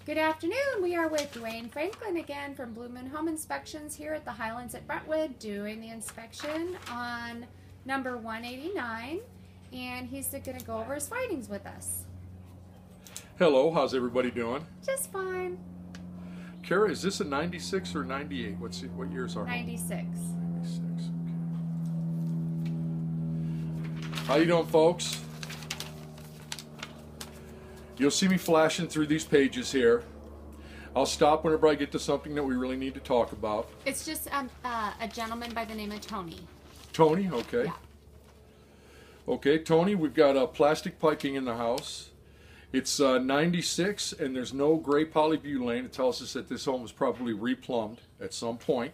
Good afternoon. We are with Dwayne Franklin again from Blue Moon Home Inspections here at the Highlands at Brentwood doing the inspection on number 189, and he's going to go over his findings with us. Hello, how's everybody doing? Just fine. Kara, is this a 96 or 98? What years are 96. 96, okay. How you doing, folks? You'll see me flashing through these pages here. I'll stop whenever I get to something that we really need to talk about. It's just a gentleman by the name of Tony. Tony, okay. Yeah. Okay, Tony, we've got plastic piping in the house. It's 96 and there's no gray polybutylene. It tells us that this home was probably replumbed at some point.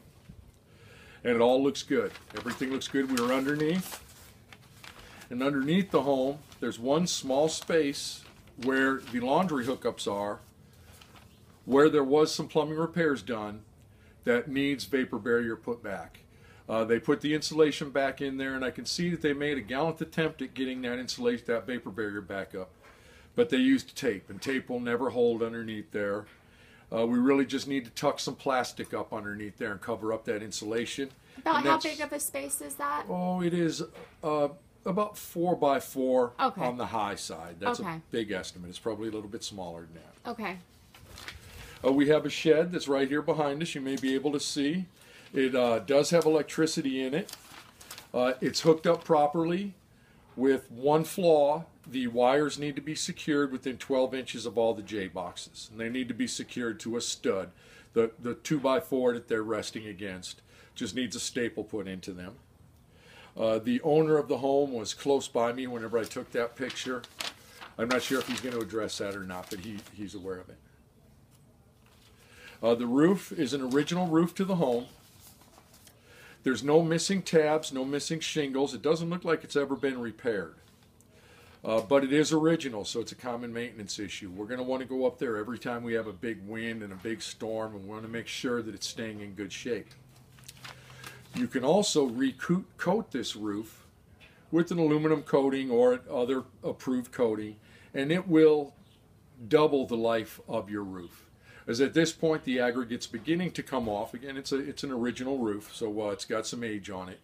And it all looks good. Everything looks good. We were underneath. And underneath the home, there's one small space where the laundry hookups are, where there was some plumbing repairs done that needs vapor barrier put back. They put the insulation back in there, and I can see that they made a gallant attempt at getting that insulation, that vapor barrier back up. But they used tape, and tape will never hold underneath there. We really just need to tuck some plastic up underneath there and cover up that insulation. About how big of a space is that? Oh, it is about 4 by 4 Okay. on the high side. That's Okay. a big estimate. It's probably a little bit smaller than that. Okay. We have a shed that's right here behind us. You may be able to see. It does have electricity in it. It's hooked up properly with one flaw. The wires need to be secured within 12 inches of all the J boxes. And they need to be secured to a stud. The 2 by 4 that they're resting against just needs a staple put into them. The owner of the home was close by me whenever I took that picture. I'm not sure if he's going to address that or not, but he's aware of it. The roof is an original roof to the home. There's no missing tabs, no missing shingles. It doesn't look like it's ever been repaired. But it is original, so it's a common maintenance issue. We're going to want to go up there every time we have a big wind and a big storm, and we want to make sure that it's staying in good shape. You can also recoat this roof with an aluminum coating or other approved coating, and it will double the life of your roof. As at this point the aggregate's beginning to come off. Again, it's an original roof, so it's got some age on it.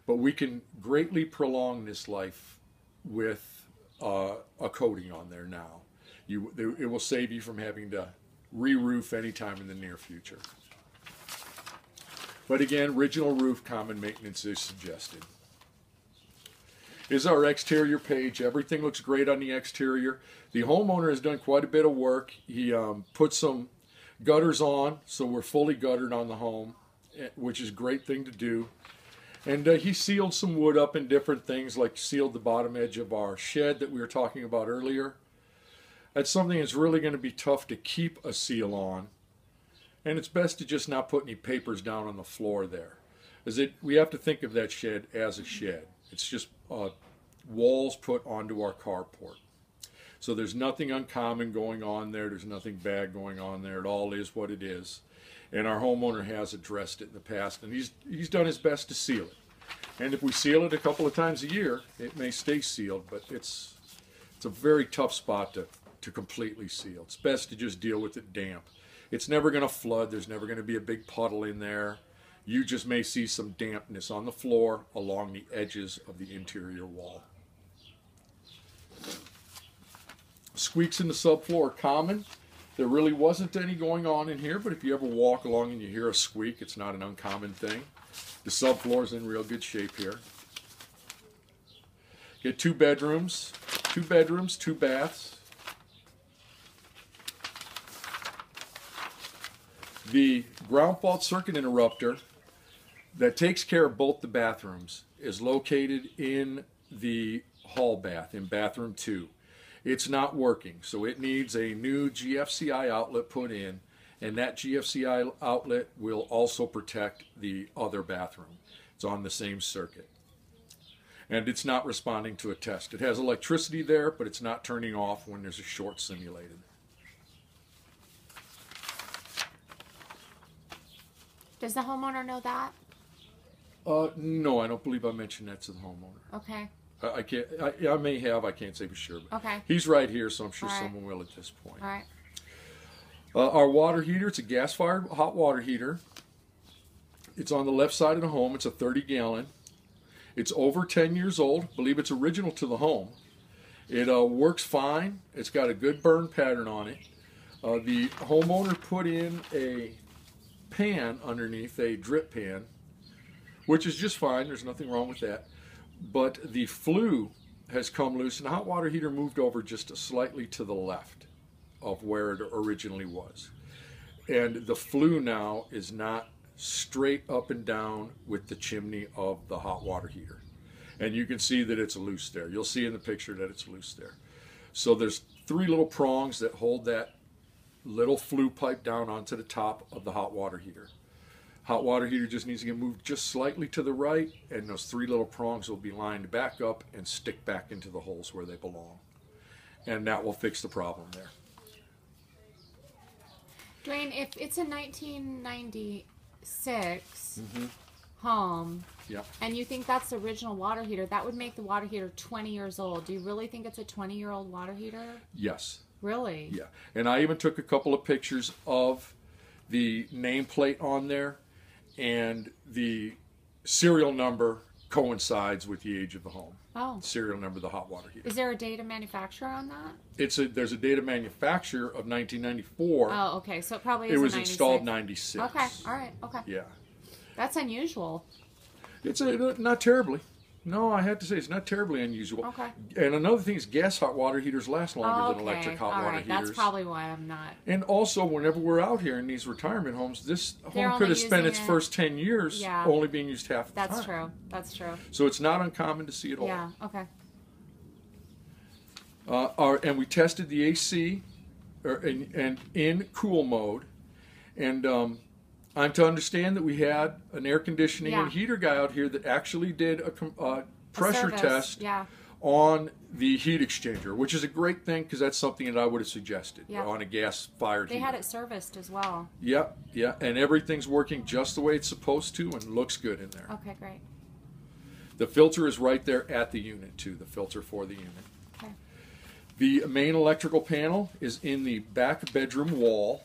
But we can greatly prolong this life with a coating on there now. It will save you from having to re-roof anytime in the near future. But again, original roof, common maintenance is suggested. Is our exterior page. Everything looks great on the exterior. The homeowner has done quite a bit of work. He put some gutters on, so we're fully guttered on the home, which is a great thing to do. And he sealed some wood up in different things, like sealed the bottom edge of our shed that we were talking about earlier. That's something that's really going to be tough to keep a seal on. And it's best to just not put any papers down on the floor there. We have to think of that shed as a shed. It's just walls put onto our carport. So there's nothing uncommon going on there. There's nothing bad going on there. It all is what it is. And our homeowner has addressed it in the past, and he's done his best to seal it. And if we seal it a couple of times a year, it may stay sealed, but it's a very tough spot to completely seal. It's best to just deal with it damp. It's never going to flood. There's never going to be a big puddle in there. You just may see some dampness on the floor along the edges of the interior wall. Squeaks in the subfloor are common. There really wasn't any going on in here, but if you ever walk along and you hear a squeak, it's not an uncommon thing. The subfloor is in real good shape here. Get 2 bedrooms, 2 baths. The ground fault circuit interrupter that takes care of both the bathrooms is located in the hall bath, in bathroom 2. It's not working, so it needs a new GFCI outlet put in, and that GFCI outlet will also protect the other bathroom. It's on the same circuit. And it's not responding to a test. It has electricity there, but it's not turning off when there's a short simulated. Does the homeowner know that? No, I don't believe I mentioned that to the homeowner. Okay. I can't. I may have. I can't say for sure. But Okay. he's right here, so I'm sure All right. someone will at this point. All right. Our water heater, it's a gas-fired hot water heater. It's on the left side of the home. It's a 30-gallon. It's over 10 years old. I believe it's original to the home. It works fine. It's got a good burn pattern on it. The homeowner put in a pan underneath, a drip pan, which is just fine. There's nothing wrong with that. But the flue has come loose, and the hot water heater moved over just slightly to the left of where it originally was. And the flue now is not straight up and down with the chimney of the hot water heater. And you can see that it's loose there. You'll see in the picture that it's loose there. So there's 3 little prongs that hold that little flue pipe down onto the top of the hot water heater. Hot water heater just needs to get moved just slightly to the right, and those 3 little prongs will be lined back up and stick back into the holes where they belong. And that will fix the problem there. Dwayne, if it's a 1996 home, Yeah. and you think that's the original water heater, that would make the water heater 20 years old. Do you really think it's a 20-year-old water heater? Yes. Really? Yeah. And I even took a couple of pictures of the nameplate on there, and the serial number coincides with the age of the home. Oh. Serial number of the hot water heater. Is there a date of manufacture on that? There's a date of manufacture of 1994. Oh, okay. So it probably is It was 96. installed 96. Okay. All right. Okay. Yeah. That's unusual. It's not terribly. No, I have to say it's not terribly unusual. Okay. And another thing is gas hot water heaters last longer than Okay. electric hot All water right. heaters. That's probably why I'm not. And also, whenever we're out here in these retirement homes, this They're home could only have spent using its it- first 10 years Yeah. only being used half the time. That's true. That's true. So it's not uncommon to see it all. Yeah. Okay. And we tested the AC and in cool mode. And I'm to understand that we had an air conditioning and heater guy out here that actually did a pressure service, test on the heat exchanger, which is a great thing because that's something that I would have suggested on a gas-fired heater. They had it serviced as well. Yeah, yeah, and everything's working just the way it's supposed to and looks good in there. Okay, great. The filter is right there at the unit too, the filter for the unit. Okay. The main electrical panel is in the back bedroom wall.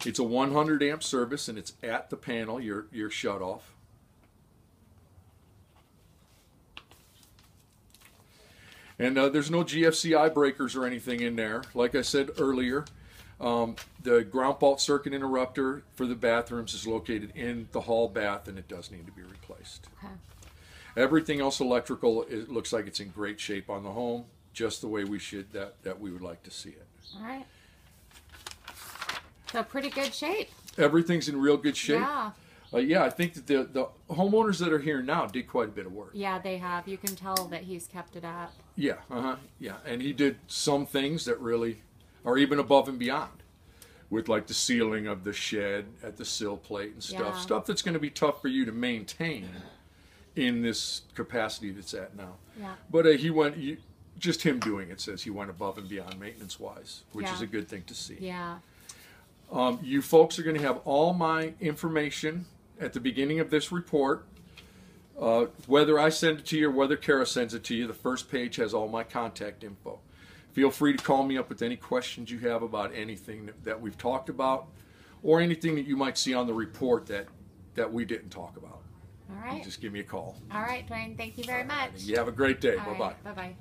It's a 100 amp service and it's at the panel, your shut off. And there's no GFCI breakers or anything in there. Like I said earlier, the ground fault circuit interrupter for the bathrooms is located in the hall bath and it does need to be replaced. Okay. Everything else electrical, it looks like it's in great shape on the home, just the way we we would like to see it. All right. So pretty good shape. Everything's in real good shape. Yeah. Yeah, I think that the homeowners that are here now did quite a bit of work. Yeah, they have. You can tell that he's kept it up. Yeah, yeah, and he did some things that really are even above and beyond, with like the sealing of the shed at the sill plate and stuff. Yeah. Stuff that's going to be tough for you to maintain in this capacity that's at now. Yeah. But just him doing it says he went above and beyond maintenance-wise, which is a good thing to see. Yeah. You folks are going to have all my information at the beginning of this report. Whether I send it to you or whether Kara sends it to you, the first page has all my contact info. Feel free to call me up with any questions you have about anything that we've talked about or anything that you might see on the report that we didn't talk about. All right. Just give me a call. All right, Dwayne. Thank you very much. You have a great day. All Bye-bye. right, bye-bye.